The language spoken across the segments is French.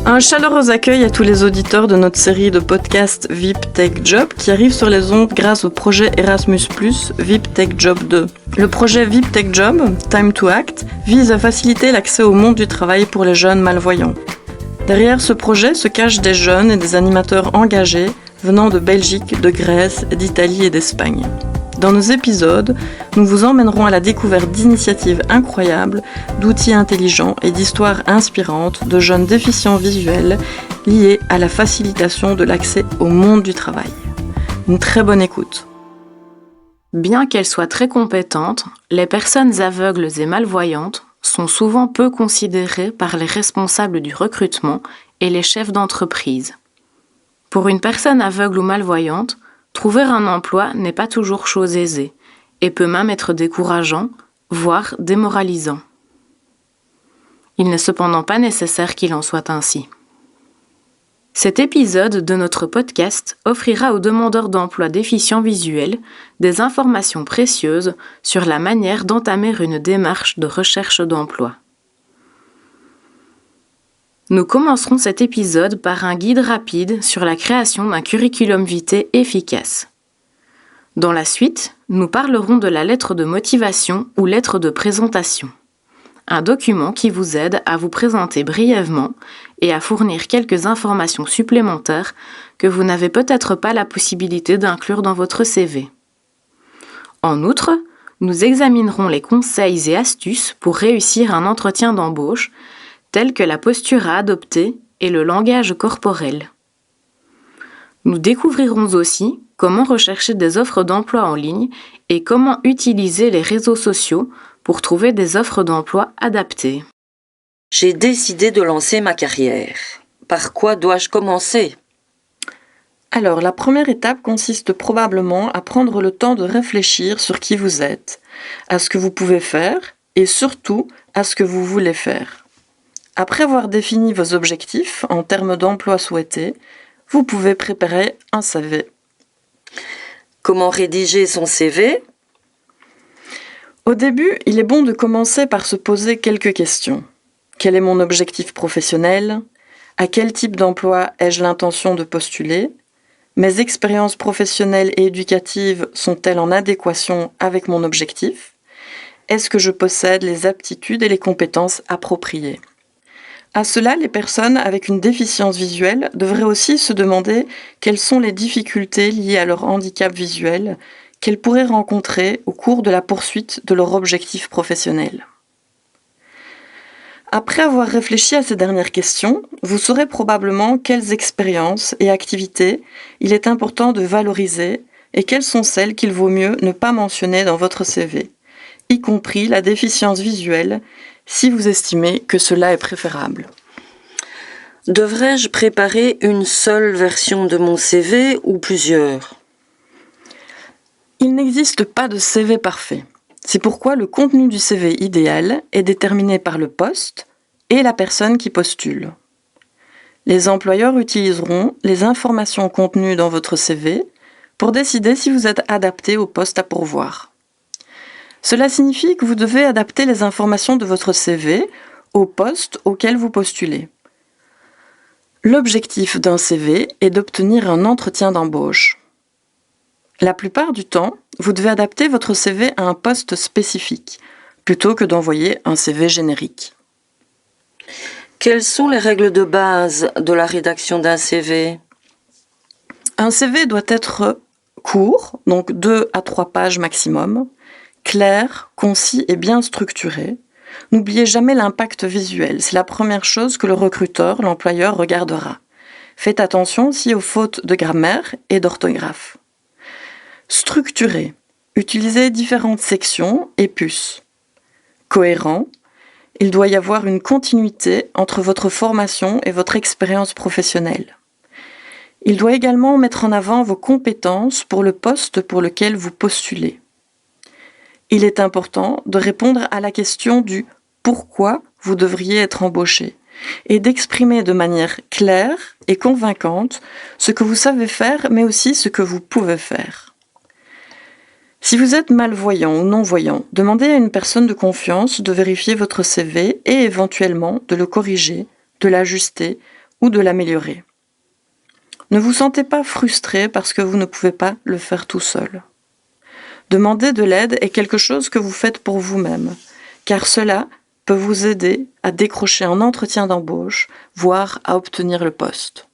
Un chaleureux accueil à tous les auditeurs de notre série de podcasts VIP Tech Job qui arrive sur les ondes grâce au projet Erasmus+, VIP Tech Job 2. Le projet VIP Tech Job, Time to Act, vise à faciliter l'accès au monde du travail pour les jeunes malvoyants. Derrière ce projet se cachent des jeunes et des animateurs engagés venant de Belgique, de Grèce, d'Italie et d'Espagne. Dans nos épisodes, nous vous emmènerons à la découverte d'initiatives incroyables, d'outils intelligents et d'histoires inspirantes de jeunes déficients visuels liés à la facilitation de l'accès au monde du travail. Une très bonne écoute. Bien qu'elles soient très compétentes, les personnes aveugles et malvoyantes sont souvent peu considérées par les responsables du recrutement et les chefs d'entreprise. Pour une personne aveugle ou malvoyante, trouver un emploi n'est pas toujours chose aisée et peut même être décourageant, voire démoralisant. Il n'est cependant pas nécessaire qu'il en soit ainsi. Cet épisode de notre podcast offrira aux demandeurs d'emploi déficients visuels des informations précieuses sur la manière d'entamer une démarche de recherche d'emploi. Nous commencerons cet épisode par un guide rapide sur la création d'un curriculum vitae efficace. Dans la suite, nous parlerons de la lettre de motivation ou lettre de présentation, un document qui vous aide à vous présenter brièvement et à fournir quelques informations supplémentaires que vous n'avez peut-être pas la possibilité d'inclure dans votre CV. En outre, nous examinerons les conseils et astuces pour réussir un entretien d'embauche, tels que la posture à adopter et le langage corporel. Nous découvrirons aussi comment rechercher des offres d'emploi en ligne et comment utiliser les réseaux sociaux pour trouver des offres d'emploi adaptées. J'ai décidé de lancer ma carrière. Par quoi dois-je commencer ? Alors, la première étape consiste probablement à prendre le temps de réfléchir sur qui vous êtes, à ce que vous pouvez faire et surtout à ce que vous voulez faire. Après avoir défini vos objectifs en termes d'emploi souhaités, vous pouvez préparer un CV. Comment rédiger son CV ? Au début, il est bon de commencer par se poser quelques questions. Quel est mon objectif professionnel ? À quel type d'emploi ai-je l'intention de postuler ? Mes expériences professionnelles et éducatives sont-elles en adéquation avec mon objectif ? Est-ce que je possède les aptitudes et les compétences appropriées ? À cela, les personnes avec une déficience visuelle devraient aussi se demander quelles sont les difficultés liées à leur handicap visuel qu'elles pourraient rencontrer au cours de la poursuite de leur objectif professionnel. Après avoir réfléchi à ces dernières questions, vous saurez probablement quelles expériences et activités il est important de valoriser et quelles sont celles qu'il vaut mieux ne pas mentionner dans votre CV, y compris la déficience visuelle, si vous estimez que cela est préférable. Devrais-je préparer une seule version de mon CV ou plusieurs ? Il n'existe pas de CV parfait. C'est pourquoi le contenu du CV idéal est déterminé par le poste et la personne qui postule. Les employeurs utiliseront les informations contenues dans votre CV pour décider si vous êtes adapté au poste à pourvoir. Cela signifie que vous devez adapter les informations de votre CV au poste auquel vous postulez. L'objectif d'un CV est d'obtenir un entretien d'embauche. La plupart du temps, vous devez adapter votre CV à un poste spécifique, plutôt que d'envoyer un CV générique. Quelles sont les règles de base de la rédaction d'un CV ? Un CV doit être court, donc 2 à 3 pages maximum, clair, concis et bien structuré. N'oubliez jamais l'impact visuel, c'est la première chose que le recruteur, l'employeur, regardera. Faites attention aussi aux fautes de grammaire et d'orthographe. Structuré. Utilisez différentes sections et puces. Cohérent. Il doit y avoir une continuité entre votre formation et votre expérience professionnelle. Il doit également mettre en avant vos compétences pour le poste pour lequel vous postulez. Il est important de répondre à la question du « pourquoi vous devriez être embauché » et d'exprimer de manière claire et convaincante ce que vous savez faire, mais aussi ce que vous pouvez faire. Si vous êtes malvoyant ou non-voyant, demandez à une personne de confiance de vérifier votre CV et éventuellement de le corriger, de l'ajuster ou de l'améliorer. Ne vous sentez pas frustré parce que vous ne pouvez pas le faire tout seul. Demander de l'aide est quelque chose que vous faites pour vous-même, car cela peut vous aider à décrocher un entretien d'embauche, voire à obtenir le poste.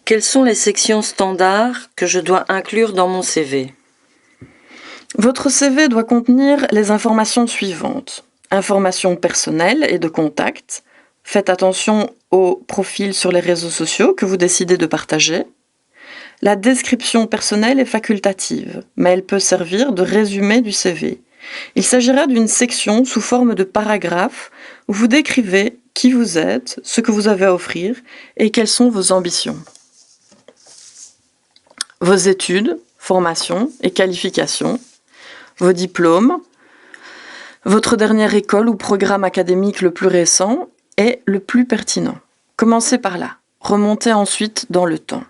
Quelles sont les sections standards que je dois inclure dans mon CV ? Votre CV doit contenir les informations suivantes. Informations personnelles et de contact. Faites attention aux profils sur les réseaux sociaux que vous décidez de partager. La description personnelle est facultative, mais elle peut servir de résumé du CV. Il s'agira d'une section sous forme de paragraphe où vous décrivez qui vous êtes, ce que vous avez à offrir et quelles sont vos ambitions. Vos études, formations et qualifications, vos diplômes, votre dernière école ou programme académique le plus récent est le plus pertinent. Commencez par là, remontez ensuite dans le temps.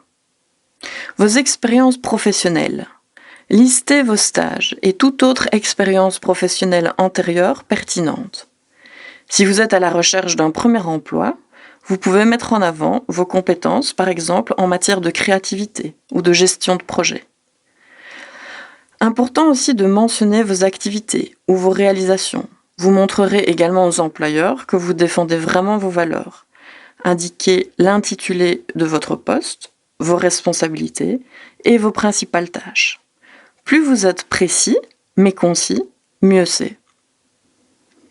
Vos expériences professionnelles. Listez vos stages et toute autre expérience professionnelle antérieure pertinente. Si vous êtes à la recherche d'un premier emploi, vous pouvez mettre en avant vos compétences, par exemple en matière de créativité ou de gestion de projet. Important aussi de mentionner vos activités ou vos réalisations. Vous montrerez également aux employeurs que vous défendez vraiment vos valeurs. Indiquez l'intitulé de votre poste, vos responsabilités et vos principales tâches. Plus vous êtes précis, mais concis, mieux c'est.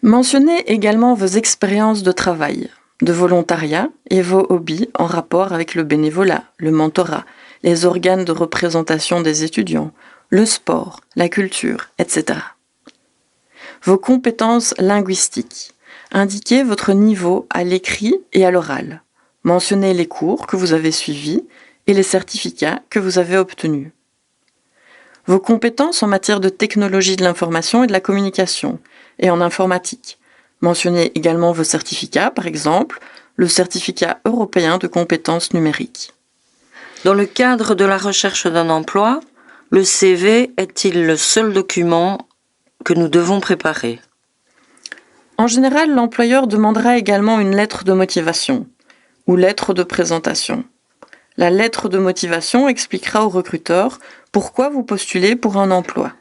Mentionnez également vos expériences de travail, de volontariat et vos hobbies en rapport avec le bénévolat, le mentorat, les organes de représentation des étudiants, le sport, la culture, etc. Vos compétences linguistiques. Indiquez votre niveau à l'écrit et à l'oral. Mentionnez les cours que vous avez suivis et les certificats que vous avez obtenus. Vos compétences en matière de technologie de l'information et de la communication et en informatique. Mentionnez également vos certificats, par exemple, le certificat européen de compétences numériques. Dans le cadre de la recherche d'un emploi, le CV est-il le seul document que nous devons préparer ? En général, l'employeur demandera également une lettre de motivation ou lettre de présentation. La lettre de motivation expliquera au recruteur pourquoi vous postulez pour un emploi.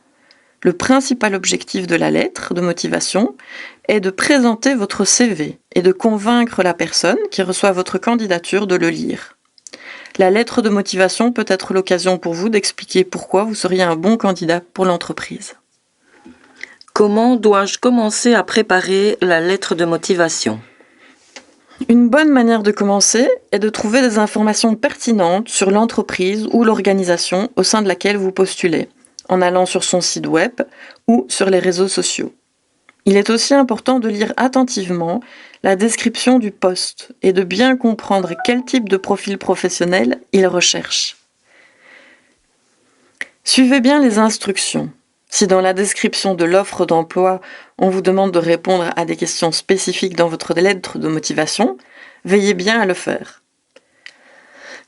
Le principal objectif de la lettre de motivation est de présenter votre CV et de convaincre la personne qui reçoit votre candidature de le lire. La lettre de motivation peut être l'occasion pour vous d'expliquer pourquoi vous seriez un bon candidat pour l'entreprise. Comment dois-je commencer à préparer la lettre de motivation ? Une bonne manière de commencer est de trouver des informations pertinentes sur l'entreprise ou l'organisation au sein de laquelle vous postulez, en allant sur son site web ou sur les réseaux sociaux. Il est aussi important de lire attentivement la description du poste et de bien comprendre quel type de profil professionnel il recherche. Suivez bien les instructions. Si dans la description de l'offre d'emploi, on vous demande de répondre à des questions spécifiques dans votre lettre de motivation, veillez bien à le faire.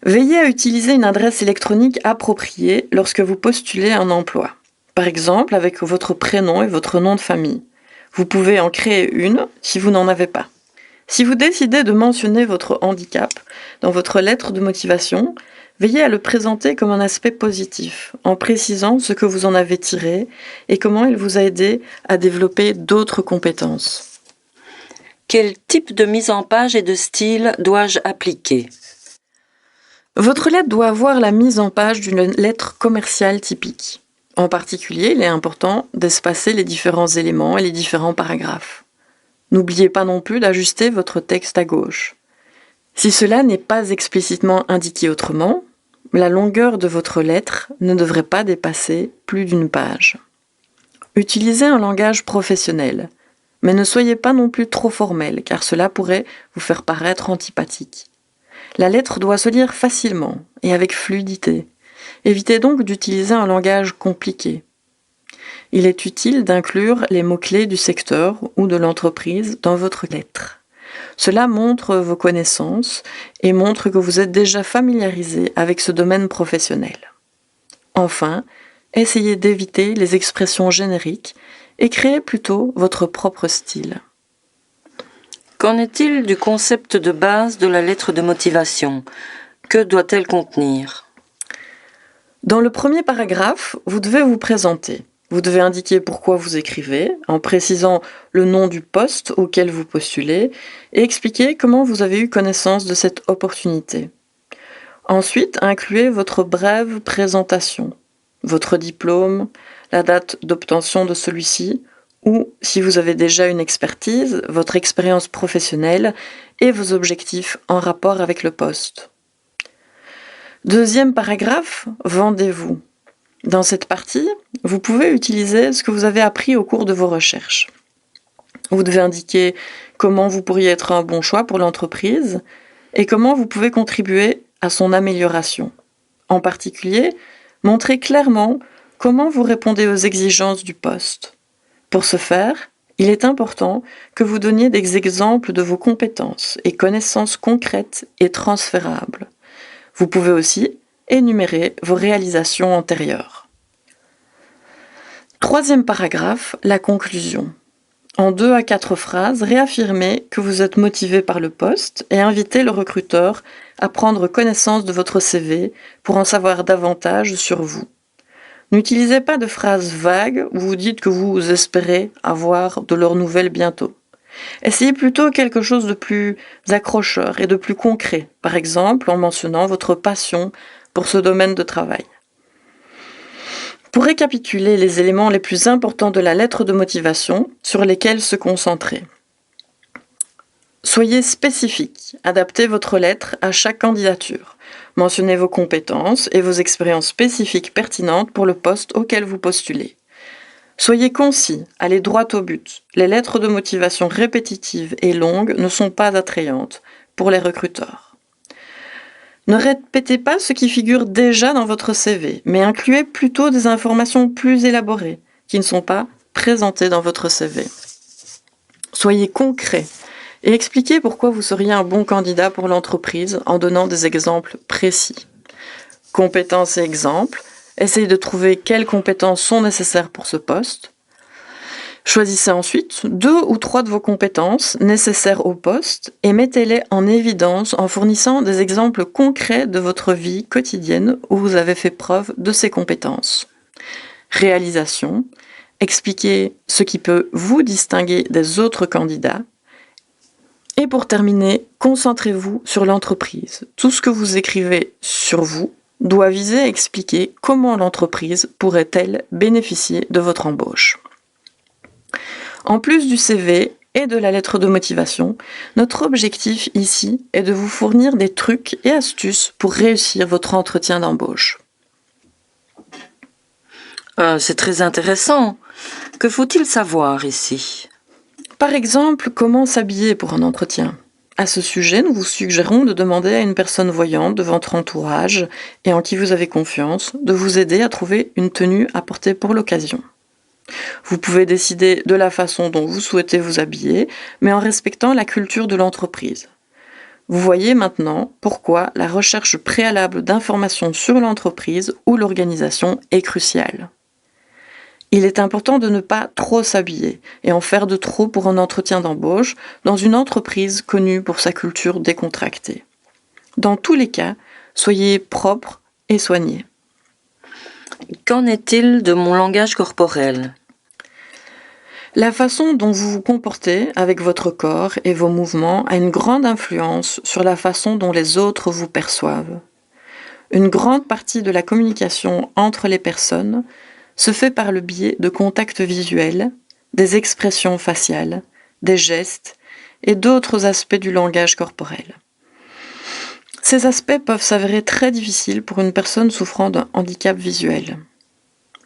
Veillez à utiliser une adresse électronique appropriée lorsque vous postulez un emploi. Par exemple, avec votre prénom et votre nom de famille. Vous pouvez en créer une si vous n'en avez pas. Si vous décidez de mentionner votre handicap dans votre lettre de motivation, veillez à le présenter comme un aspect positif, en précisant ce que vous en avez tiré et comment il vous a aidé à développer d'autres compétences. Quel type de mise en page et de style dois-je appliquer ? Votre lettre doit avoir la mise en page d'une lettre commerciale typique. En particulier, il est important d'espacer les différents éléments et les différents paragraphes. N'oubliez pas non plus d'ajuster votre texte à gauche. Si cela n'est pas explicitement indiqué autrement, la longueur de votre lettre ne devrait pas dépasser plus d'une page. Utilisez un langage professionnel, mais ne soyez pas non plus trop formel, car cela pourrait vous faire paraître antipathique. La lettre doit se lire facilement et avec fluidité. Évitez donc d'utiliser un langage compliqué. Il est utile d'inclure les mots-clés du secteur ou de l'entreprise dans votre lettre. Cela montre vos connaissances et montre que vous êtes déjà familiarisé avec ce domaine professionnel. Enfin, essayez d'éviter les expressions génériques et créez plutôt votre propre style. Qu'en est-il du concept de base de la lettre de motivation? Que doit-elle contenir? Dans le premier paragraphe, vous devez vous présenter. Vous devez indiquer pourquoi vous écrivez, en précisant le nom du poste auquel vous postulez, et expliquer comment vous avez eu connaissance de cette opportunité. Ensuite, incluez votre brève présentation, votre diplôme, la date d'obtention de celui-ci, ou, si vous avez déjà une expertise, votre expérience professionnelle et vos objectifs en rapport avec le poste. Deuxième paragraphe, vendez-vous. Dans cette partie, vous pouvez utiliser ce que vous avez appris au cours de vos recherches. Vous devez indiquer comment vous pourriez être un bon choix pour l'entreprise et comment vous pouvez contribuer à son amélioration. En particulier, montrez clairement comment vous répondez aux exigences du poste. Pour ce faire, il est important que vous donniez des exemples de vos compétences et connaissances concrètes et transférables. Vous pouvez aussi énumérer vos réalisations antérieures. Troisième paragraphe, la conclusion. En 2 à 4 phrases, réaffirmez que vous êtes motivé par le poste et invitez le recruteur à prendre connaissance de votre CV pour en savoir davantage sur vous. N'utilisez pas de phrases vagues où vous dites que vous espérez avoir de leurs nouvelles bientôt. Essayez plutôt quelque chose de plus accrocheur et de plus concret, par exemple en mentionnant votre passion pour ce domaine de travail. Pour récapituler les éléments les plus importants de la lettre de motivation sur lesquels se concentrer. Soyez spécifique, adaptez votre lettre à chaque candidature. Mentionnez vos compétences et vos expériences spécifiques pertinentes pour le poste auquel vous postulez. Soyez concis, allez droit au but. Les lettres de motivation répétitives et longues ne sont pas attrayantes pour les recruteurs. Ne répétez pas ce qui figure déjà dans votre CV, mais incluez plutôt des informations plus élaborées qui ne sont pas présentées dans votre CV. Soyez concret et expliquez pourquoi vous seriez un bon candidat pour l'entreprise en donnant des exemples précis. Compétences et exemples. Essayez de trouver quelles compétences sont nécessaires pour ce poste. Choisissez ensuite 2 ou 3 de vos compétences nécessaires au poste et mettez-les en évidence en fournissant des exemples concrets de votre vie quotidienne où vous avez fait preuve de ces compétences. Réalisation. Expliquez ce qui peut vous distinguer des autres candidats. Et pour terminer, concentrez-vous sur l'entreprise. Tout ce que vous écrivez sur vous doit viser à expliquer comment l'entreprise pourrait-elle bénéficier de votre embauche. En plus du CV et de la lettre de motivation, notre objectif ici est de vous fournir des trucs et astuces pour réussir votre entretien d'embauche. C'est très intéressant. Que faut-il savoir ici? Par exemple, comment s'habiller pour un entretien? À ce sujet, nous vous suggérons de demander à une personne voyante de votre entourage et en qui vous avez confiance de vous aider à trouver une tenue à porter pour l'occasion. Vous pouvez décider de la façon dont vous souhaitez vous habiller, mais en respectant la culture de l'entreprise. Vous voyez maintenant pourquoi la recherche préalable d'informations sur l'entreprise ou l'organisation est cruciale. Il est important de ne pas trop s'habiller et en faire de trop pour un entretien d'embauche dans une entreprise connue pour sa culture décontractée. Dans tous les cas, soyez propre et soigné. Qu'en est-il de mon langage corporel? La façon dont vous vous comportez avec votre corps et vos mouvements a une grande influence sur la façon dont les autres vous perçoivent. Une grande partie de la communication entre les personnes se fait par le biais de contacts visuels, des expressions faciales, des gestes et d'autres aspects du langage corporel. Ces aspects peuvent s'avérer très difficiles pour une personne souffrant d'un handicap visuel.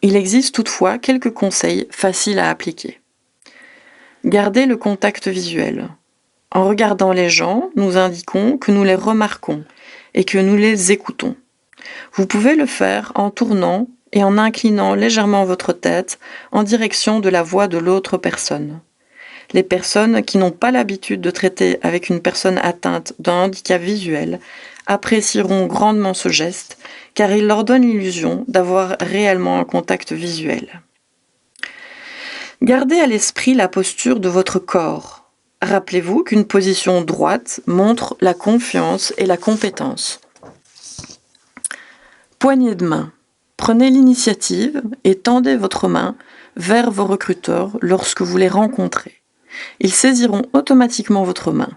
Il existe toutefois quelques conseils faciles à appliquer. Gardez le contact visuel. En regardant les gens, nous indiquons que nous les remarquons et que nous les écoutons. Vous pouvez le faire en tournant et en inclinant légèrement votre tête en direction de la voix de l'autre personne. Les personnes qui n'ont pas l'habitude de traiter avec une personne atteinte d'un handicap visuel apprécieront grandement ce geste car il leur donne l'illusion d'avoir réellement un contact visuel. Gardez à l'esprit la posture de votre corps. Rappelez-vous qu'une position droite montre la confiance et la compétence. Poignée de main. Prenez l'initiative et tendez votre main vers vos recruteurs lorsque vous les rencontrez. Ils saisiront automatiquement votre main.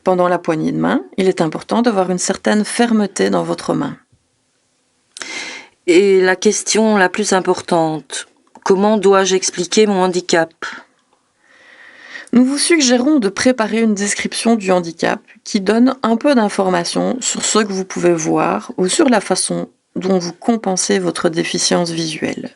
Pendant la poignée de main, il est important d'avoir une certaine fermeté dans votre main. Et la question la plus importante, comment dois-je expliquer mon handicap ? Nous vous suggérons de préparer une description du handicap qui donne un peu d'informations sur ce que vous pouvez voir ou sur la façon dont vous compensez votre déficience visuelle.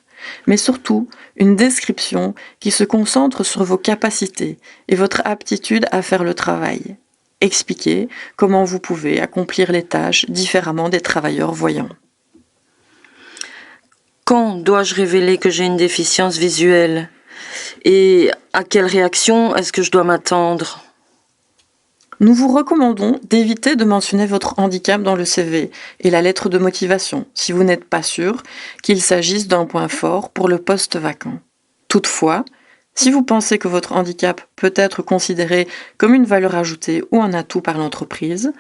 Mais surtout, une description qui se concentre sur vos capacités et votre aptitude à faire le travail. Expliquez comment vous pouvez accomplir les tâches différemment des travailleurs voyants. Quand dois-je révéler que j'ai une déficience visuelle ? Et à quelle réaction est-ce que je dois m'attendre ? Nous vous recommandons d'éviter de mentionner votre handicap dans le CV et la lettre de motivation si vous n'êtes pas sûr qu'il s'agisse d'un point fort pour le poste vacant. Toutefois, si vous pensez que votre handicap peut être considéré comme une valeur ajoutée ou un atout par l'entreprise,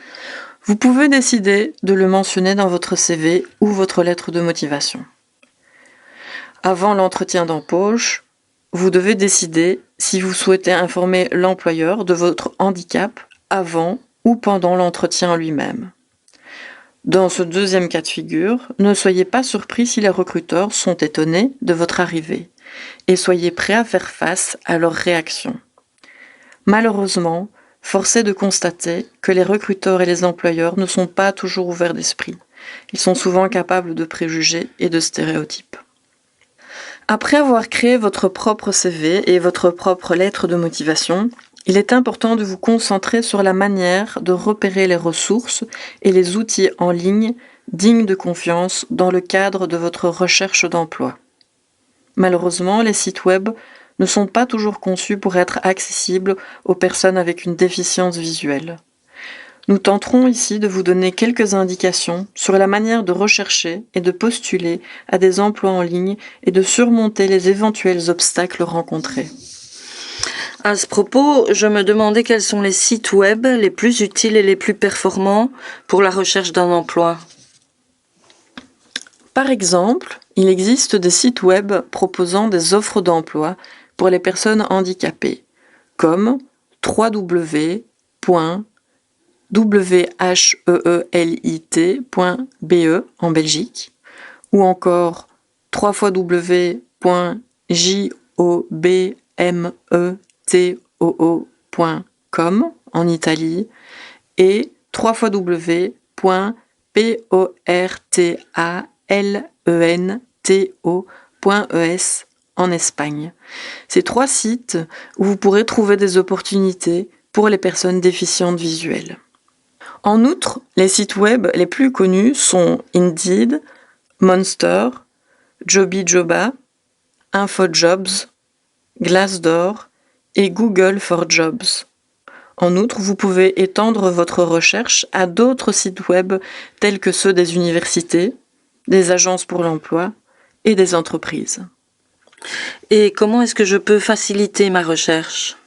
vous pouvez décider de le mentionner dans votre CV ou votre lettre de motivation. Avant l'entretien d'embauche, vous devez décider si vous souhaitez informer l'employeur de votre handicap avant ou pendant l'entretien lui-même. Dans ce deuxième cas de figure, ne soyez pas surpris si les recruteurs sont étonnés de votre arrivée et soyez prêts à faire face à leurs réactions. Malheureusement, force est de constater que les recruteurs et les employeurs ne sont pas toujours ouverts d'esprit. Ils sont souvent capables de préjugés et de stéréotypes. Après avoir créé votre propre CV et votre propre lettre de motivation, il est important de vous concentrer sur la manière de repérer les ressources et les outils en ligne dignes de confiance dans le cadre de votre recherche d'emploi. Malheureusement, les sites web ne sont pas toujours conçus pour être accessibles aux personnes avec une déficience visuelle. Nous tenterons ici de vous donner quelques indications sur la manière de rechercher et de postuler à des emplois en ligne et de surmonter les éventuels obstacles rencontrés. À ce propos, je me demandais quels sont les sites web les plus utiles et les plus performants pour la recherche d'un emploi. Par exemple, il existe des sites web proposant des offres d'emploi pour les personnes handicapées, comme www.wheelit.be en Belgique, ou encore www.jobmetoo.com en Italie et www.portalento.es en Espagne. Ces 3 sites où vous pourrez trouver des opportunités pour les personnes déficientes visuelles. En outre, les sites web les plus connus sont Indeed, Monster, Jobijoba, InfoJobs, Glassdoor et Google for Jobs. En outre, vous pouvez étendre votre recherche à d'autres sites web tels que ceux des universités, des agences pour l'emploi et des entreprises. Et comment est-ce que je peux faciliter ma recherche ?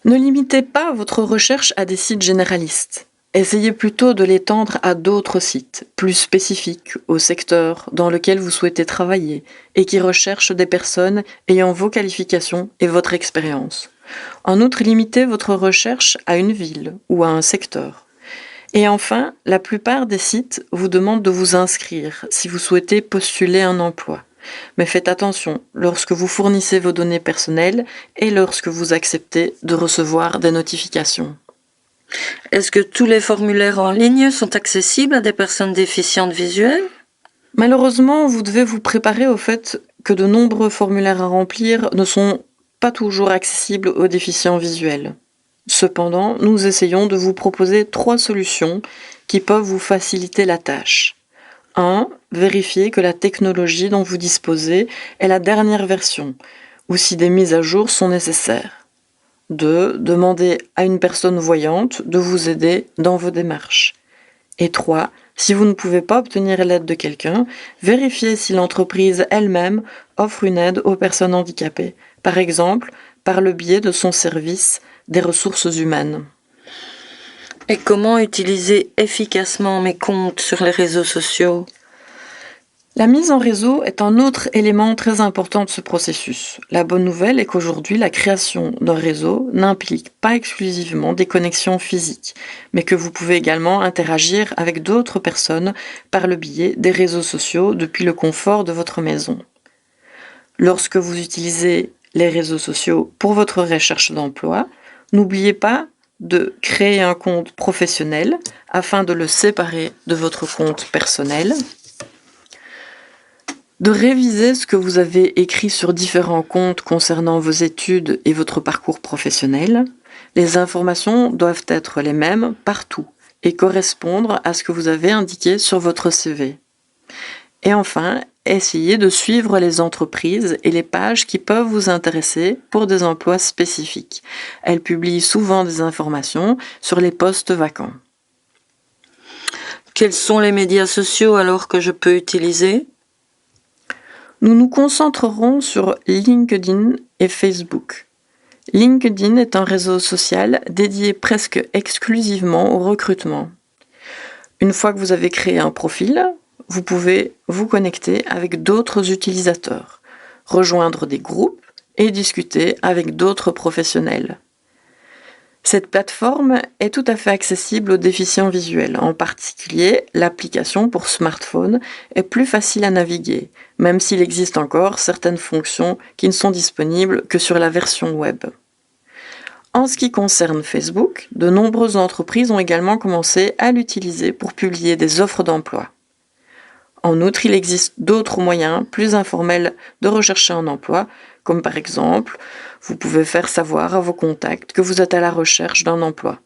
Ne limitez pas votre recherche à des sites généralistes. Essayez plutôt de l'étendre à d'autres sites, plus spécifiques au secteur dans lequel vous souhaitez travailler et qui recherchent des personnes ayant vos qualifications et votre expérience. En outre, limitez votre recherche à une ville ou à un secteur. Et enfin, la plupart des sites vous demandent de vous inscrire si vous souhaitez postuler un emploi. Mais faites attention lorsque vous fournissez vos données personnelles et lorsque vous acceptez de recevoir des notifications. Est-ce que tous les formulaires en ligne sont accessibles à des personnes déficientes visuelles ? Malheureusement, vous devez vous préparer au fait que de nombreux formulaires à remplir ne sont pas toujours accessibles aux déficients visuels. Cependant, nous essayons de vous proposer 3 solutions qui peuvent vous faciliter la tâche. 1. Vérifiez que la technologie dont vous disposez est la dernière version, ou si des mises à jour sont nécessaires. 2. Demandez à une personne voyante de vous aider dans vos démarches. Et 3. Si vous ne pouvez pas obtenir l'aide de quelqu'un, vérifiez si l'entreprise elle-même offre une aide aux personnes handicapées, par exemple par le biais de son service des ressources humaines. Et comment utiliser efficacement mes comptes sur les réseaux sociaux ? La mise en réseau est un autre élément très important de ce processus. La bonne nouvelle est qu'aujourd'hui, la création d'un réseau n'implique pas exclusivement des connexions physiques, mais que vous pouvez également interagir avec d'autres personnes par le biais des réseaux sociaux depuis le confort de votre maison. Lorsque vous utilisez les réseaux sociaux pour votre recherche d'emploi, n'oubliez pas de créer un compte professionnel afin de le séparer de votre compte personnel, de réviser ce que vous avez écrit sur différents comptes concernant vos études et votre parcours professionnel. Les informations doivent être les mêmes partout et correspondre à ce que vous avez indiqué sur votre CV. Et enfin, essayez de suivre les entreprises et les pages qui peuvent vous intéresser pour des emplois spécifiques. Elles publient souvent des informations sur les postes vacants. Quels sont les médias sociaux alors que je peux utiliser ? Nous nous concentrerons sur LinkedIn et Facebook. LinkedIn est un réseau social dédié presque exclusivement au recrutement. Une fois que vous avez créé un profil, vous pouvez vous connecter avec d'autres utilisateurs, rejoindre des groupes et discuter avec d'autres professionnels. Cette plateforme est tout à fait accessible aux déficients visuels. En particulier, l'application pour smartphone est plus facile à naviguer, même s'il existe encore certaines fonctions qui ne sont disponibles que sur la version web. En ce qui concerne Facebook, de nombreuses entreprises ont également commencé à l'utiliser pour publier des offres d'emploi. En outre, il existe d'autres moyens plus informels de rechercher un emploi, comme par exemple, vous pouvez faire savoir à vos contacts que vous êtes à la recherche d'un emploi.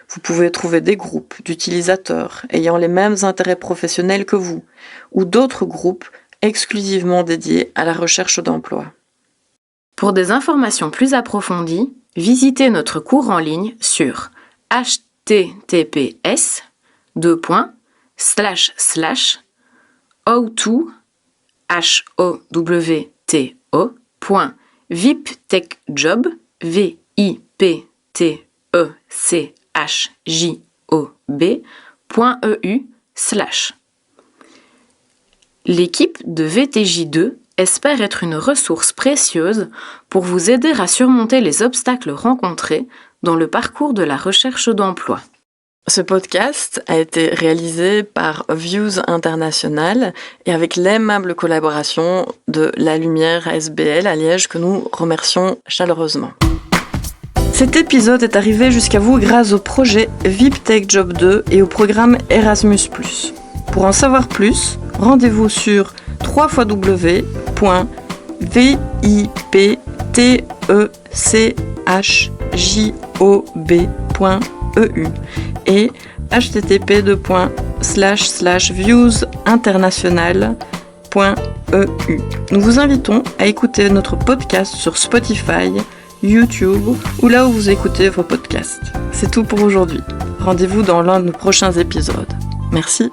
Vous pouvez trouver des groupes d'utilisateurs ayant les mêmes intérêts professionnels que vous, ou d'autres groupes exclusivement dédiés à la recherche d'emploi. Pour des informations plus approfondies, visitez notre cours en ligne sur https://how2-viptechjob.eu/. L'équipe de VTJ2 espère être une ressource précieuse pour vous aider à surmonter les obstacles rencontrés dans le parcours de la recherche d'emploi. Ce podcast a été réalisé par Views International et avec l'aimable collaboration de La Lumière SBL à Liège que nous remercions chaleureusement. Cet épisode est arrivé jusqu'à vous grâce au projet VipTech Job 2 et au programme Erasmus+. Pour en savoir plus, rendez-vous sur www.viptechjob.eu et http://viewsinternational.eu. Nous vous invitons à écouter notre podcast sur Spotify, YouTube ou là où vous écoutez vos podcasts. C'est tout pour aujourd'hui. Rendez-vous dans l'un de nos prochains épisodes. Merci.